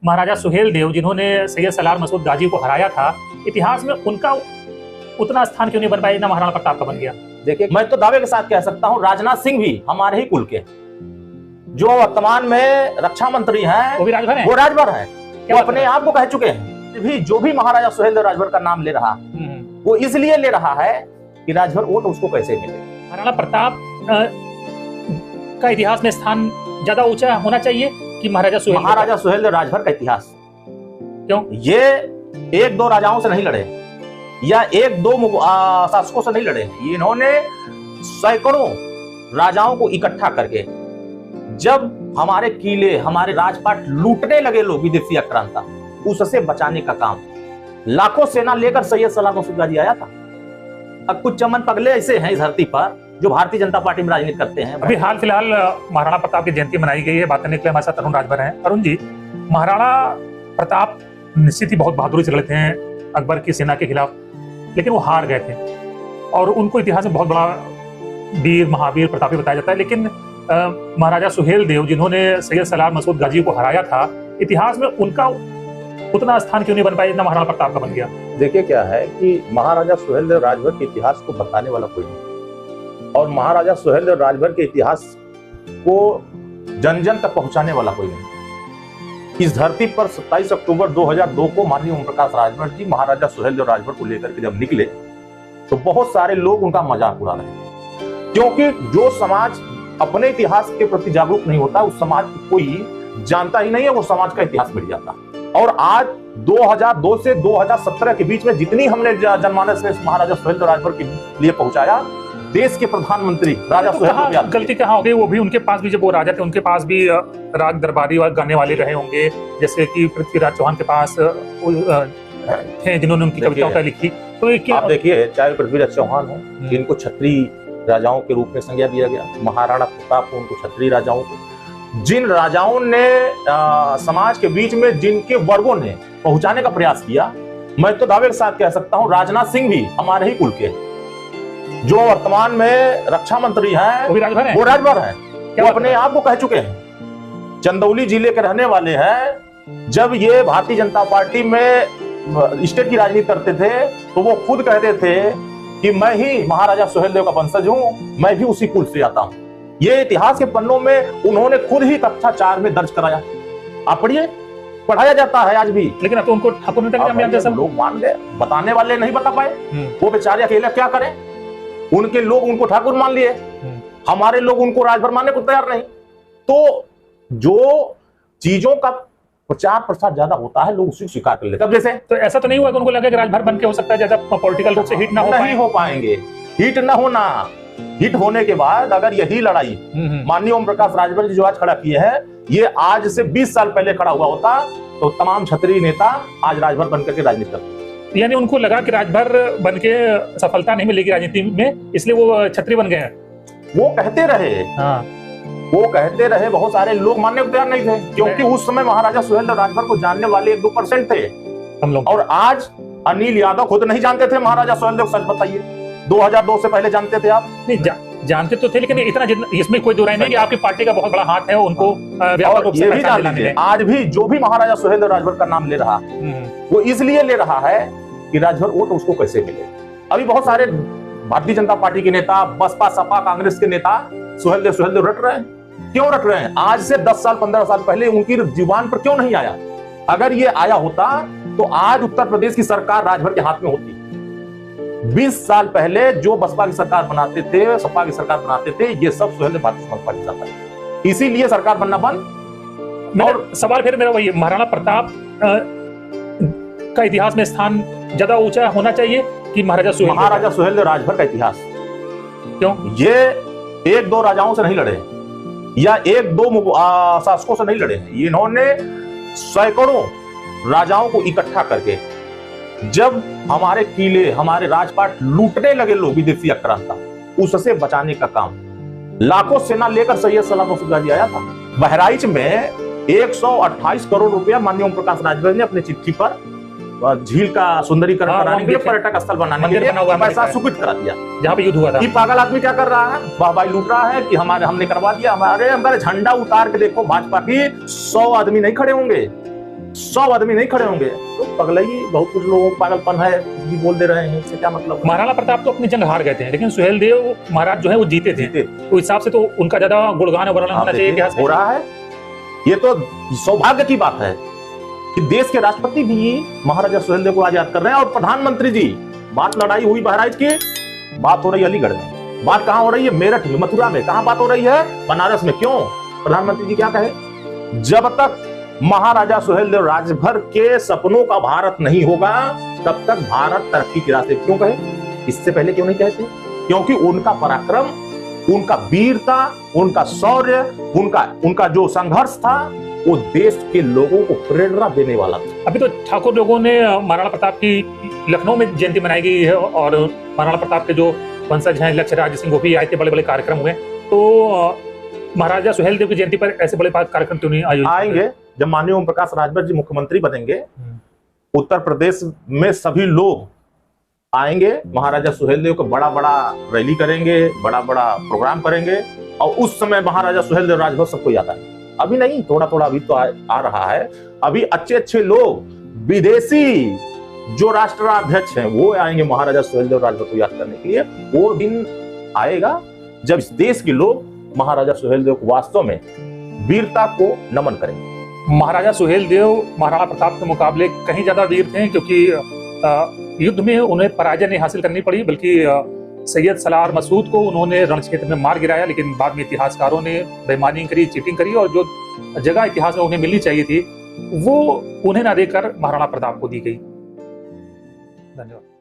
महाराजा सुहेलदेव जिन्होंने सैयद सलार मसूद गाजी को हराया था, इतिहास में उनका उतना स्थान क्यों नहीं बन पाया जितना महाराणा प्रताप का बन गया? देखिए, मैं तो दावे के साथ कह सकता हूँ राजनाथ सिंह भी हमारे ही कुल के, जो वर्तमान में रक्षा मंत्री हैं, वो भी राजभर हैं। वो राजभर हैं। वो अपने आप को कह चुके हैं भी, जो भी महाराजा सुहेलदेव राजभर का नाम ले रहा, वो इसलिए ले रहा है कि राजभर वोट उसको कैसे मिले। महाराणा प्रताप का इतिहास में स्थान ज्यादा ऊंचा होना चाहिए कि महाराजा सुहेलदेव राजभर का इतिहास? क्यों? ये एक दो राजाओं से नहीं लड़े या एक दो शासकों से नहीं लड़े, इन्होंने सैकड़ों राजाओं को इकट्ठा करके, जब हमारे किले, हमारे राजपाट लूटने लगे लोग विदेशी आक्रांता, उससे बचाने का काम, लाखों सेना लेकर सैयद सलार मसूद गाजी आया था। अब कुछ चमन पगले ऐसे हैं इस धरती पर जो भारतीय जनता पार्टी में राजनीति करते हैं। अभी हाल फिलहाल महाराणा प्रताप की जयंती मनाई गई है, बात करने के लिए हमारे साथ अरुण राजभर हैं। अरुण जी, महाराणा प्रताप निश्चित ही बहुत बहादुरी से लड़े थे अकबर की सेना के खिलाफ, लेकिन वो हार गए थे और उनको इतिहास में बहुत बड़ा वीर, महावीर, प्रतापी बताया जाता है। लेकिन महाराजा सुहेलदेव जिन्होंने सैयद सलार मसूद गाजी को हराया था, इतिहास में उनका उतना स्थान क्यों नहीं बन पाया जितना महाराणा प्रताप का बन गया? देखिए, क्या है कि महाराजा सुहेलदेव राजभर के इतिहास को बताने वाला कोई नहीं, और महाराजा सुहेलदेव राजभर के इतिहास को जन जन तक पहुंचाने वाला कोई नहीं। इस धरती पर 27 अक्टूबर 2002 को माननीय ओम प्रकाश राजभर जी महाराजा सुहेलदेव राजभर को लेकर के जब निकले, तो बहुत सारे लोग उनका मजाक उड़ा रहे थे, क्योंकि जो समाज अपने इतिहास के प्रति जागरूक नहीं होता, उस समाज को कोई जानता ही नहीं है, वो समाज का इतिहास मिट जाता। और आज 2002 से 2017 के बीच में जितनी हमने जनमानस में महाराजा सुहेलदेव राजभर के लिए पहुंचाया, देश के प्रधानमंत्री राजा सुहेलदेव, गलती कहाँ हो गई? वो भी, उनके पास भी जब वो राजा थे, उनके पास भी राग दरबारी गाने वाले रहे होंगे, जैसे कि पृथ्वीराज चौहान के पास थे जिन्होंने उनकी कविताओं लिखी। तो ये क्या? आप देखिए, चाहे पृथ्वीराज चौहान हो, जिनको क्षत्रिय राजाओं के रूप में संज्ञा दिया गया, महाराणा प्रताप को, उनको क्षत्रिय राजाओं को, जिन राजाओं ने समाज के बीच में जिनके वर्गों ने पहुंचाने का प्रयास किया, मैं तो दावे के साथ कह सकता हूं राजनाथ सिंह भी हमारे ही कुल के, जो वर्तमान में रक्षा मंत्री हैं, वो राजभर हैं। वो अपने आप को कह चुके हैं, चंदौली जिले के रहने वाले हैं। जब ये भारतीय जनता पार्टी में स्टेट की राजनीति करते थे, तो वो खुद कहते थे कि मैं ही महाराजा सुहेलदेव का वंशज हूं, मैं भी उसी कुल से आता हूं। ये इतिहास के पन्नों में उन्होंने खुद ही कक्षा 4 में दर्ज कराया। आप पढ़िए, पढ़ाया जाता है आज भी। लेकिन अब तो उनको ठाकुर नेता सब लोग मान गए, बताने वाले नहीं बता पाए। वो बेचारे अकेले क्या करें, उनके लोग उनको ठाकुर मान लिए, हमारे लोग उनको राजभर मानने को तैयार नहीं। तो जो चीजों का प्रचार प्रसार ज्यादा होता है, लोग उसी स्वीकार कर लेते हैं। जैसे तो ऐसा तो नहीं हुआ कि उनको लगे कि राजभर बन के हो सकता है ज्यादा पॉलिटिकल रूप से हिट ना हो पाएंगे। हिट ना होना, हिट होने के बाद अगर यही लड़ाई माननीय ओम प्रकाश राजभर जी जो आज खड़ा किए हैं, ये आज से 20 साल पहले खड़ा हुआ होता, तो तमाम क्षत्रिय नेता आज राजभर बनकर के राजनीति करते। यानी उनको लगा कि राजभर बन के सफलता नहीं मिलेगी राजनीति में, इसलिए वो क्षत्रिय बन गए हैं। वो कहते रहे, वो कहते रहे, बहुत सारे लोग मानने को तैयार नहीं थे, क्योंकि उस समय महाराजा सुहेलदेव राजभर को जानने वाले 1-2% थे हम लोग। और आज अनिल यादव खुद नहीं जानते थे महाराजा सुहेलदेव। सच बताइए, 2002 से पहले जानते थे आप? नहीं, जानते तो थे, लेकिन इतना इसमें कोई दो राय नहीं कि आपकी पार्टी का बहुत बड़ा हाथ है, उनको व्यापक रूप से पहचान दिलाने में। आज भी जो भी महाराजा सुहेलदेव राजभर का नाम ले रहा, वो इसलिए ले रहा है कि राजभर वोट उसको कैसे मिले। अभी बहुत सारे भारतीय जनता पार्टी के नेता, बसपा, सपा, कांग्रेस के नेता सुहेलदेव रट रहे हैं। क्यों रट रहे हैं? आज से 10 साल 15 साल पहले उनकी जुबान पर क्यों नहीं आया? अगर ये आया होता तो आज उत्तर प्रदेश की सरकार राजभर के हाथ में होती। 20 साल पहले जो बसपा की सरकार बनाते थे, सपा की सरकार बनाते थे, ये सब सुहेलदेव भारतीय समाज पार्टी सरकार, इसीलिए सरकार बनना बंद। और सवाल फिर मेरा वही, महाराणा प्रताप का इतिहास में स्थान ज्यादा ऊंचा होना चाहिए कि महाराजा सुहेलदेव राजभर का इतिहास? क्यों? ये एक दो राजाओं से नहीं लड़े या एक दो शासकों से नहीं लड़े, इन्होंने सैकड़ों राजाओं को इकट्ठा करके, जब हमारे किले, हमारे राजपाट लूटने लगे लोग विदेशी आक्रांता, उससे बचाने का काम, लाखों सेना लेकर सैयद सलार मसूद गाजी आया था। बहराइच में 128 करोड़ रुपया माननीय ओम प्रकाश राजभर ने अपने चिट्ठी पर झील का सुंदरीकरण कराने के लिए, पर्यटक स्थल बनाने के लिए पैसा स्वीकृत करा दिया, जहाँ पे युद्ध हुआ था। ये पागल आदमी क्या कर रहा है? वाहवाही लूट रहा है कि हमने करवा दिया। हमारे अंदर झंडा उतार के देखो, भाजपा की 100 आदमी नहीं खड़े होंगे, 100 आदमी नहीं खड़े होंगे तो पगलई, बहुत कुछ लोगों को पागलपन है, कुछ भी बोल दे रहे हैं, इससे क्या मतलब। महाराणा प्रताप तो अपनी जंग हार गए थे, लेकिन सुहेल देव महाराज जो है वो जीते थे, तो हिसाब से तो उनका ज्यादा गुणगान और वर्णन होना चाहिए इतिहास में। हो रहा है, ये तो सौभाग्य की बात है कि देश के राष्ट्रपति भी महाराजा सुहेलदेव को आज याद कर रहे हैं, और प्रधानमंत्री जी। बात लड़ाई हुई बहराइच की, बात हो रही है अलीगढ़ में, बात कहां हो रही है, मेरठ में, मथुरा में, कहां बात हो रही है, बनारस में। क्यों? प्रधानमंत्री जी क्या कहे, जब तक महाराजा सुहेलदेव राजभर के सपनों का भारत नहीं होगा तब तक भारत तरक्की के रास्ते। क्यों कहे? इससे पहले क्यों नहीं कहते? क्योंकि उनका पराक्रम, उनका वीरता, उनका शौर्य, उनका जो संघर्ष था वो देश के लोगों को प्रेरणा देने वाला था। अभी तो ठाकुर लोगों ने महाराणा प्रताप की लखनऊ में जयंती मनाई गई है, और महाराणा प्रताप के जो वंशज हैं लक्ष्य राज सिंह वो भी आए थे, बड़े बड़े कार्यक्रम हुए। तो महाराजा सुहेलदेव की जयंती पर ऐसे बड़े कार्यक्रम क्यों नहीं आयोजित आएंगे? जब माननीय ओम प्रकाश राजभर जी मुख्यमंत्री बनेंगे, उत्तर प्रदेश में सभी लोग आएंगे, महाराजा सुहेलदेव का बड़ा बड़ा रैली करेंगे, बड़ा बड़ा प्रोग्राम करेंगे, और उस समय महाराजा सुहेलदेव राजभर सबको याद आएगा। अभी नहीं, थोड़ा थोड़ा अभी तो आ रहा है। अभी अच्छे अच्छे लोग, विदेशी जो राष्ट्राध्यक्ष हैं वो आएंगे महाराजा सुहेलदेव राजभर को याद करने के लिए। वो दिन आएगा जब इस देश के लोग महाराजा सुहेलदेव को वास्तव में वीरता को नमन करेंगे। महाराजा सुहेलदेव महाराणा प्रताप के मुकाबले कहीं ज्यादा वीर थे, क्योंकि युद्ध में उन्हें पराजय नहीं हासिल करनी पड़ी, बल्कि सैयद सलार मसूद को उन्होंने रण क्षेत्र में मार गिराया। लेकिन बाद में इतिहासकारों ने बेईमानी करी, चीटिंग करी, और जो जगह इतिहास में उन्हें मिलनी चाहिए थी वो उन्हें ना देकर महाराणा प्रताप को दी गई। धन्यवाद।